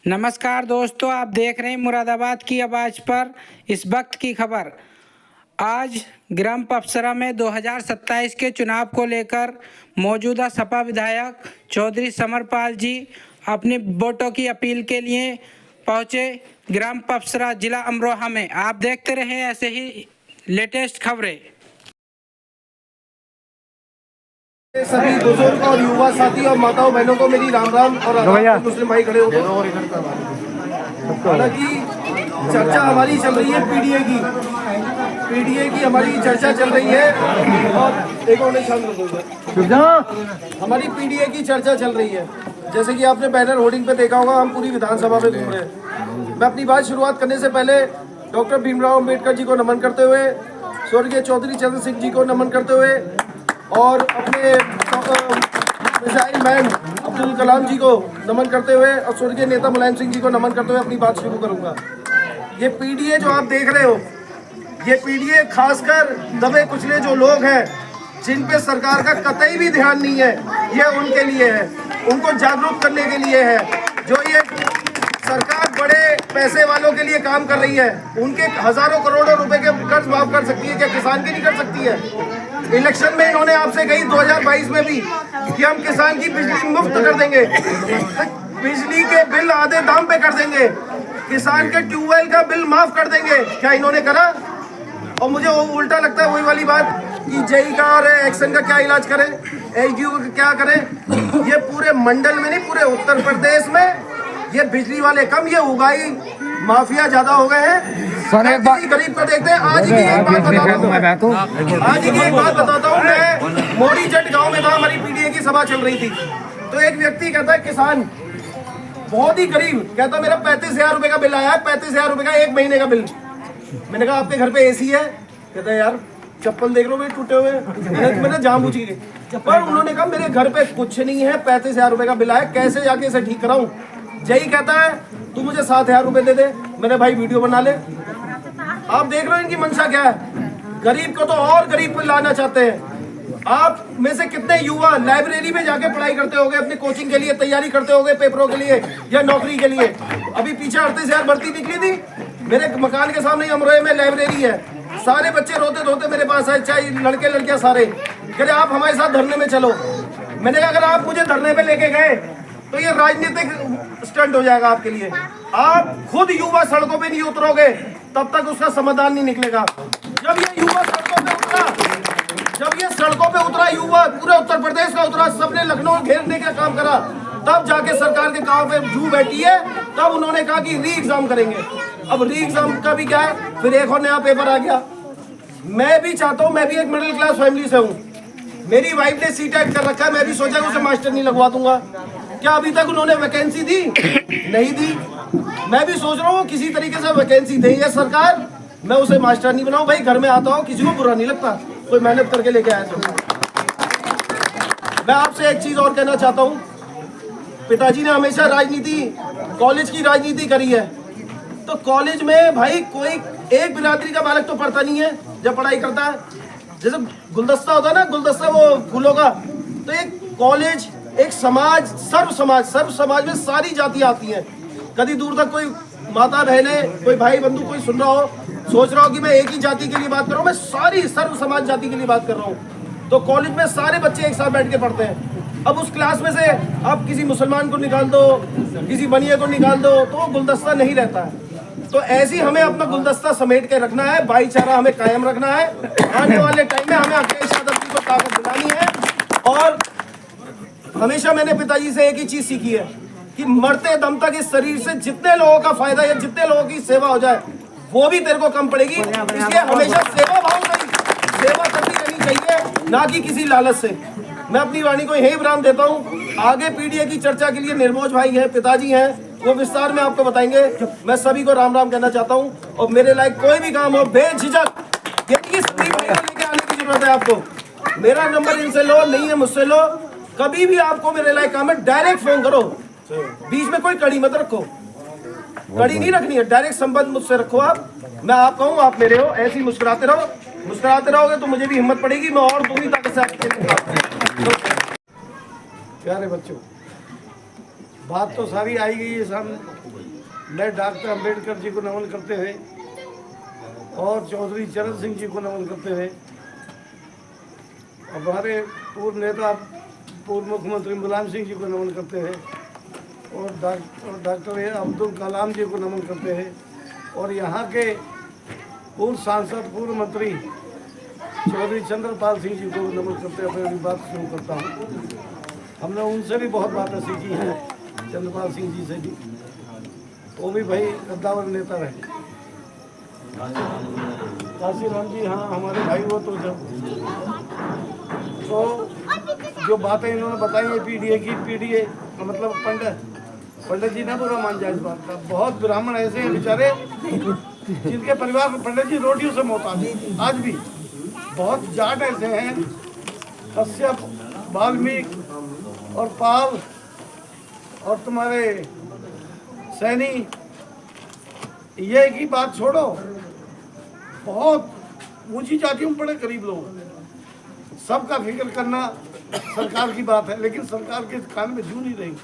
नमस्कार दोस्तों, आप देख रहे हैं मुरादाबाद की आवाज़ पर इस वक्त की खबर। आज ग्राम पपसरा में 2027 के चुनाव को लेकर मौजूदा सपा विधायक चौधरी समरपाल जी अपनी वोटों की अपील के लिए पहुंचे ग्राम पपसरा, जिला अमरोहा में। आप देखते रहें ऐसे ही लेटेस्ट खबरें। सभी बुजुर्ग और युवा साथी और माताओं बहनों को मेरी राम राम और मुस्लिम भाई खड़े होते हैं। हालांकि चर्चा हमारी चल रही है पीडीए की हमारी चर्चा चल रही है और एक और हमारी पीडीए की चर्चा चल रही है। जैसे कि आपने बैनर होर्डिंग पे देखा होगा, हम पूरी विधानसभा में घूम रहे हैं। मैं अपनी बात शुरुआत करने से पहले डॉक्टर भीमराव अम्बेडकर जी को नमन करते हुए, स्वर्गीय चौधरी चरण सिंह जी को नमन करते हुए और अपने मिसाइल मैन अब्दुल कलाम जी को नमन करते हुए और स्वर्गीय नेता मुलायम सिंह जी को नमन करते हुए अपनी बात शुरू करूंगा। ये पीडीए जो आप देख रहे हो, ये पीडीए खासकर दबे कुचले जो लोग हैं, जिन पे सरकार का कतई भी ध्यान नहीं है, ये उनके लिए है, उनको जागरूक करने के लिए है। जो ये सरकार बड़े पैसे वालों के लिए काम कर रही है, उनके हजारों करोड़ों रुपए के कर्ज माफ कर सकती है, क्या किसान के नहीं कर सकती है? इलेक्शन में इन्होंने आपसे कही 2022 में भी कि हम किसान की बिजली मुफ्त कर देंगे, बिजली के बिल आधे दाम पे कर देंगे, किसान के ट्यूबवेल का बिल माफ कर देंगे। क्या इन्होंने करा? और मुझे उल्टा लगता है वही वाली बात कि जेई का और एक्शन का क्या इलाज करें, एचडीओ का क्या करें। ये पूरे मंडल में नहीं, पूरे उत्तर प्रदेश में ये बिजली वाले कम, ये उगाई माफिया ज्यादा हो गए हैं। गरीब को देखते हैं। आज की एक बात बताता हूँ, मैं मोड़ी जट गांव में था, हमारी पीडीए की सभा चल रही थी। तो एक व्यक्ति कहता है, किसान बहुत ही गरीब, कहता मेरा 35,000 रुपए का बिल आया है, 35,000 रुपए का एक महीने का बिल। मैंने कहा आपके घर पे एसी है? कहता है यार चप्पल देख लो भाई टूटे हुए। मैंने जान बूझी पर उन्होंने कहा मेरे घर पे कुछ नहीं है, 35,000 रुपए का बिल आया, कैसे जाके इसे ठीक कराऊं? जय कहता है तू मुझे 7,000 रुपए दे दे। मैंने भाई वीडियो बना ले। आप देख रहे हो इनकी मंशा क्या है। गरीब को तो और गरीब पे लाना चाहते हैं। आप में से कितने युवा लाइब्रेरी में जाके पढ़ाई करते होंगे, अपनी कोचिंग के लिए तैयारी करते होंगे, पेपरों के लिए या नौकरी के लिए? अभी पीछे 38,000 भर्ती निकली थी, मेरे मकान के सामने अमरोहे में लाइब्रेरी है। सारे बच्चे रोते धोते मेरे पास आए, चाहे लड़के लड़कियां सारे, कह रहे आप हमारे साथ धरने में चलो। मैंने कहा अगर आप मुझे धरने पे लेके गए तो ये राजनीतिक स्टंट हो जाएगा आपके लिए। आप खुद युवा सड़कों पे नहीं उतरोगे तब तक उसका समाधान नहीं निकलेगा। जब ये युवा सड़कों पे उतरा, जब ये सड़कों पे उतरा युवा, पूरे उत्तर प्रदेश का उतरा, सबने लखनऊ घेरने का काम करा, तब जाके सरकार के काम पे जू बैठी है। तब उन्होंने कहा कि री एग्जाम करेंगे। अब री एग्जाम का भी क्या है, फिर एक और नया पेपर आ गया। मैं भी चाहता हूँ, मैं भी एक मिडिल क्लास फैमिली से हूँ, मेरी वाइफ ने सीटेट कर रखा है, मैं भी सोचा उसे मास्टर नहीं लगवा दूंगा। क्या अभी तक उन्होंने वैकेंसी दी? नहीं दी। मैं भी सोच रहा हूँ किसी तरीके से वैकेंसी दे ये सरकार, मैं उसे मास्टर नहीं बनाऊं। भाई घर में आता हूँ, किसी को बुरा नहीं लगता, कोई मेहनत करके लेके आया तो। मैं आपसे एक चीज और कहना चाहता हूँ, पिताजी ने हमेशा राजनीति, कॉलेज की राजनीति करी है। तो कॉलेज में भाई कोई एक बिरादरी का बालक तो पढ़ता नहीं है जब पढ़ाई करता है। जैसे गुलदस्ता होता है ना, गुलदस्ता वो फूलों का, तो एक कॉलेज, एक समाज, सर्व समाज में सारी जातियां आती हैं। कभी दूर तक कोई माता बहने, कोई भाई बंधु कोई सुन रहा हो, सोच रहा हो कि मैं एक ही जाति के लिए बात कर रहा हूँ, मैं सारी सर्व समाज जाति के लिए बात कर रहा हूँ। तो कॉलेज में सारे बच्चे एक साथ बैठ के पढ़ते हैं। अब उस क्लास में से आप किसी मुसलमान को निकाल दो, किसी बनिए को निकाल दो, तो वो गुलदस्ता नहीं रहता है। तो ऐसी हमें अपना गुलदस्ता समेट के रखना है, भाईचारा हमें कायम रखना है। आने वाले टाइम में हमें अखिलेश यादव जी को ताकत दिलानी है। और हमेशा मैंने पिताजी से एक ही चीज सीखी है कि मरते दम तक इस शरीर से जितने लोगों का फायदा या जितने लोगों की सेवा हो जाए वो भी तेरे को कम पड़ेगी। इसलिए हमेशा सेवा भाव से सेवा करनी रहनी चाहिए, ना कि किसी लालच से। मैं अपनी वाणी को यही विराम देता हूँ। आगे पीडीए की चर्चा के लिए निर्मोज भाई हैं, पिताजी हैं, वो विस्तार में आपको बताएंगे। मैं सभी को राम राम कहना चाहता हूँ। और मेरे लायक कोई भी काम हो बेझिझक, लेके आने की जरूरत है आपको। मेरा नंबर इनसे लो, नहीं है मुझसे लो। कभी भी आपको मेरे लायक काम है डायरेक्ट फोन करो, बीच में कोई कड़ी मत रखो, कड़ी नहीं रखनी है, डायरेक्ट संबंध मुझसे रखो। आप, मैं आप कहूँ आप मेरे हो, ऐसे ही मुस्कुराते रहो। मुस्कुराते रहोगे तो मुझे भी हिम्मत पड़ेगी, मैं और पूरी ताकत से आपके। प्यारे बच्चों, बात तो सारी आई गई है सामने। मैं डॉक्टर अंबेडकर जी को नमन करते हुए और चौधरी चरण सिंह जी को नमन करते हुए और हमारे पूर्व नेता पूर्व मुख्यमंत्री मुलायम सिंह जी को नमन करते हैं और डॉक्टर अब्दुल कलाम जी को नमन करते हैं और यहाँ के पूर्व सांसद पूर्व मंत्री चौधरी चंद्रपाल सिंह जी को नमन करते हुए अपनी बात शुरू करता हूँ। हमने उनसे भी बहुत बातें सीखी हैं, चंद्रपाल सिंह जी से भी, वो भी भाई कद्दावर नेता रहे। काशीराम जी हाँ हमारे भाई वो तो जब तो जो बातें इन्होंने बताई है पीडीए मतलब पंडित जी ने बुरा मान जाए इस बात का। बहुत ब्राह्मण ऐसे हैं बेचारे जिनके परिवार में पंडित जी रोटियों से मोहताज हैं आज भी। बहुत जाट ऐसे हैं, कश्यप, वाल्मीकि और पाल और तुम्हारे सैनी, ये की बात छोड़ो, बहुत ऊंची जातियों में बड़े गरीब लोग। सबका फिक्र करना सरकार की बात है, लेकिन सरकार के कान में जू नहीं रहेगी।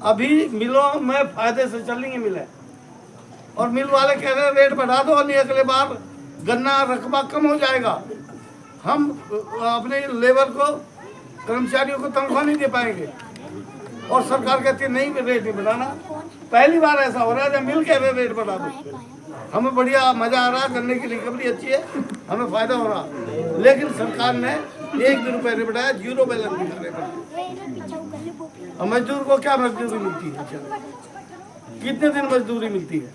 अभी मिलों में फायदे से चलेंगे मिले और मिल वाले कह रहे हैं रेट बढ़ा दो, नहीं अगले बार गन्ना रकबा कम हो जाएगा, हम अपने लेबर को कर्मचारियों को तनख्वाह नहीं दे पाएंगे। और सरकार कहती है नहीं रेट नहीं बढ़ाना। पहली बार ऐसा हो रहा है जब मिल कह रहे रेट बढ़ा दो, हमें बढ़िया मजा आ रहा, गन्ने की रिकवरी अच्छी है, हमें फायदा हो रहा, लेकिन सरकार ने 1 रुपये नहीं बढ़ाया, 0 बैलेंस दिखा रहे। और मजदूर को क्या मजदूरी मिलती है, कितने दिन मजदूरी मिलती है?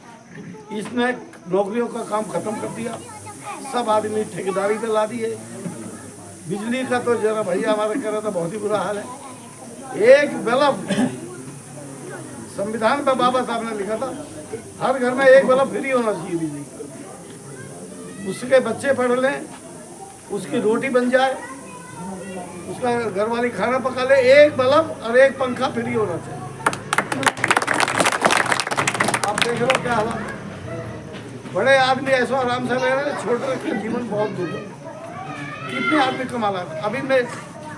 इसने नौकरियों का काम खत्म कर दिया, सब आदमी ठेकेदारी पे ला दिए। बिजली का तो जरा भैया हमारा कह रहा था बहुत ही बुरा हाल है। एक बल्ब संविधान पर बाबा साहब ने लिखा था हर घर में 1 बल्ब फ्री होना चाहिए बिजली का। उसके बच्चे पढ़ लें, उसकी रोटी बन जाए, उसका घर वाली खाना पका ले, 1 बल्ब और 1 पंखा फ्री होना चाहिए। आप देख लो क्या हालत। बड़े आदमी ऐसा आराम से रह रहे हैं, छोटे का जीवन बहुत दूर है। कितने आदमी कमा रहा है। अभी मैं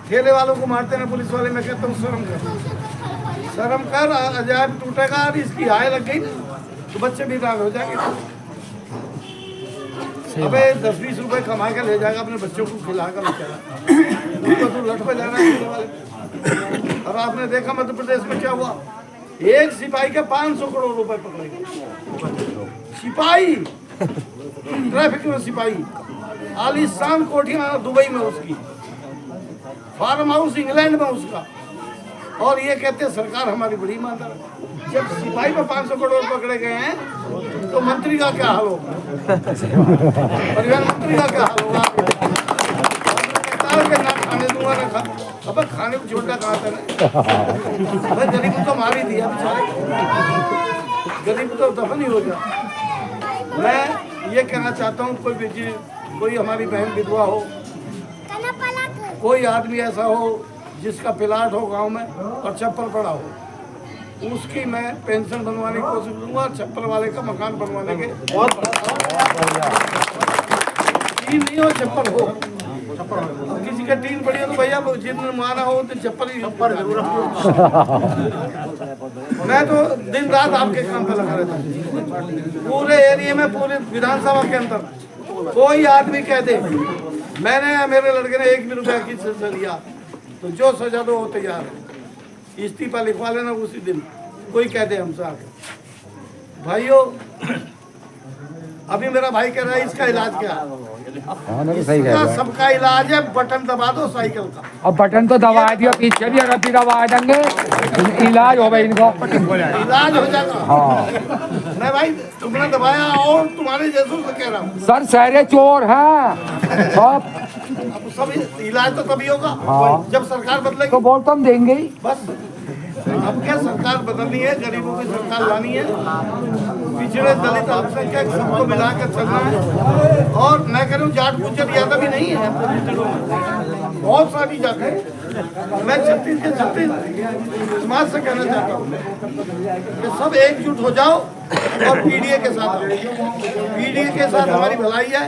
ठेले वालों को मारते ना पुलिस वाले, मैं कहता हूँ शर्म कर, अजायब टूटेगा और इसकी हाय लग गई तो बच्चे भी दान हो जाएंगे। अबे 10-20 रुपए कमा के ले जाएगा, अपने बच्चों को खिलाकर बेचारा, उसको तो लट पे जाना है ठेले वाले। और आपने देखा मध्य प्रदेश में क्या हुआ, एक सिपाही के 500 करोड़ रुपए पकड़े। सिपाही, ट्रैफिक में सिपाही, आलीशान कोठियां दुबई में उसकी, फार्म हाउस इंग्लैंड में उसका, और ये कहते हैं सरकार हमारी बड़ी ईमानदार है। जब सिपाही पर 500 करोड़ पकड़े गए हैं तो मंत्री का क्या हाल होगा, परिवहन मंत्री का क्या हाल होगा? ना खाने दूंगा ना खा, अब खाने को छोटा कहा था ना, भाई गरीब तो मार ही दिया बेचारे, गरीब तो दफन ही हो गया। मैं ये कहना चाहता हूँ कोई हमारी बहन विधवा हो, कोई आदमी ऐसा हो जिसका प्लाट हो गांव में और छप्पर पड़ा हो, उसकी मैं पेंशन बनवाने की कोशिश करूँगा। छप्पर वाले का मकान बनवाने के टीन नहीं हो, छप्पर हो। किसी का टीन पड़ी हो तो भैया जिन मारा हो तो छप्पर ही जरूर। मैं तो दिन रात आपके काम पे लगा रहता हूँ। पूरे एरिया में, पूरे विधानसभा के अंदर कोई आदमी कह दे मैंने मेरे लड़के ने 1 भी रुपया की सजा लिया तो जो सजा दो वो तैयार है, इस्तीफा लिखवा लेना उसी दिन। कोई कह दे हमसे आकर भाइयों, अभी मेरा भाई कह रहा है इसका इलाज क्या है, इसका सबका इलाज है बटन दबा दो साइकिल का। और बटन तो दबा दिया, पीछे भी अगर भी दबा देंगे इलाज होगा इनका, इलाज हो जाएगा। हाँ। नहीं भाई तुमने दबाया और तुम्हारे जैसों से कह रहा हूँ सर, सारे चोर हैं सब इलाज तो तभी होगा। हाँ। जब सरकार बदलेगी तो वोट तो हम देंगे ही। बस अब क्या सरकार बदलनी है, गरीबों की सरकार लानी है, पिछड़े दलित अल्पसंख्यक सबको मिला कर चलना है। और मैं कह रहा हूँ जाट गुजर यादव भी नहीं है, बहुत सारी जातें मैं 36 के 36 समाज से कहना चाहता हूँ कि सब एकजुट हो जाओ और पीडीए के साथ आओ। पीडीए के साथ हमारी भलाई है।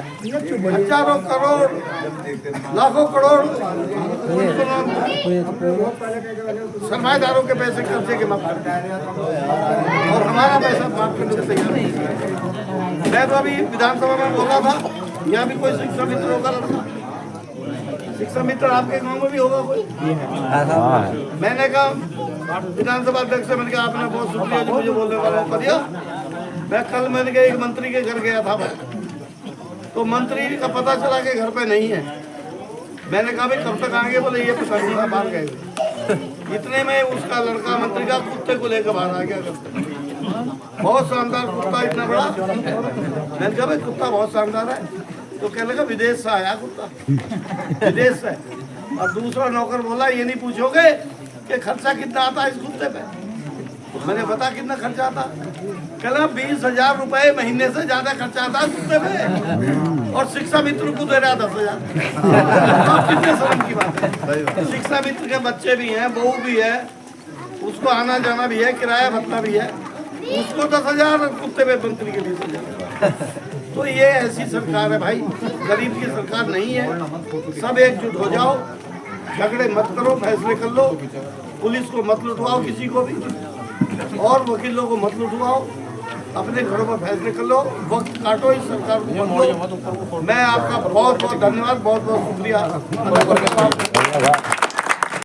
हजारों करोड़ लाखों करोड़ सरमाएदारों के पैसे कर्जे के माफ करते हैं और हमारा पैसा माफ करने को तैयार नहीं है। मैं तो अभी विधानसभा में बोला था, यहाँ भी कोई शिक्षा मित्र होगा लड़का, शिक्षा मित्र आपके गांव में भी होगा कोई? मैंने कहा विधानसभा अध्यक्ष से, मैंने कहा आपने बहुत शुक्रिया जो मुझे बोलने वाला मौका दिया। मैं कल मैंने कहा एक मंत्री के घर गया था, तो मंत्री का पता चला कि घर पे नहीं है। मैंने कहा भाई कब तक आएंगे? बोले ये पता नहीं, बाहर गए। इतने में उसका लड़का मंत्री का कुत्ते को लेकर बाहर आ गया। बहुत शानदार कुत्ता, इतना बड़ा। मैंने कहा भाई कुत्ता बहुत शानदार है, तो कहने लगा विदेश से आया कुत्ता, विदेश से। और दूसरा नौकर बोला ये नहीं पूछोगे कि खर्चा कितना आता है इस कुत्ते पे? तो मैंने बता कितना खर्चा आता? कहना 20,000 रुपए महीने से ज्यादा खर्चा आता है कुत्ते पे, और शिक्षा मित्र को दे रहा 10,000। कितने शर्म की बात है। शिक्षा मित्र के बच्चे भी हैं, बहू भी है, उसको आना जाना भी है, किराया भत्ता भी है, उसको 10,000, कुत्ते पे मंत्री के 20,000। तो ये ऐसी सरकार है भाई, गरीब की सरकार नहीं है। सब एकजुट हो जाओ, झगड़े मत करो, फैसले कर लो। पुलिस को मत लुटवाओ किसी को भी, और वकीलों को मत लुटवाओ, अपने घरों में फैसले कर लो, वक्त काटो, इस सरकार को बदलो। मैं आपका बहुत बहुत धन्यवाद, बहुत बहुत शुक्रिया अदा करता हूं।